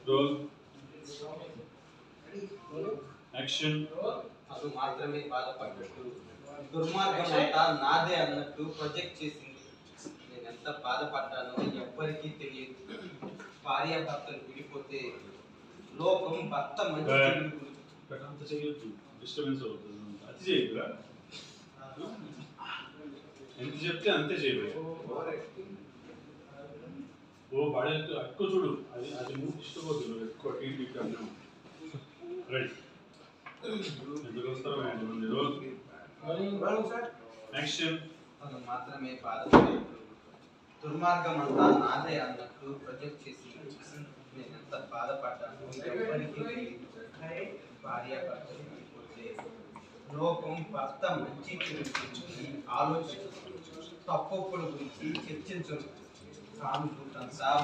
Role action. అది మాత్రమే బాధపడ్డట్టు దుర్మార్గం అంతా నాదే అన్నట్టు ప్రొజెక్ట్ చేసింది. నేను ఎంత బాధపడ్డానో ఎవ్వరికీ తెలియదు. భార్యాభర్తలు విడిపోతే లోకం భర్త మంచి అంత చేయొద్దు, డిస్టర్బెన్స్ అవుతుంది. అతి చేయకురా, ఎంత చెప్తే అంతే చేయలేదు. ఓ బాడీ ఎక్కువ చూడు, అది అది మూడు డిస్టర్బ్ అవుతుంది ఎక్కువ టీవీ అన్నాం. రైట్, ఎందుకు వస్తారో యాక్షన్. అది మాత్రమే బాధపడేట్టు దుర్మార్గం అంతా నాదే అన్నట్టు ప్రొజెక్ట్ చేసి నేను ఎంత బాధపడ్డాను ఎవ్వరికీ తెలియదు. భార్యాభర్తలు విడిపోతే లోకం భర్త మంచి గురించి ఆలోచించు, తప్పుల గురించి చర్చించు. సానుభూతంతా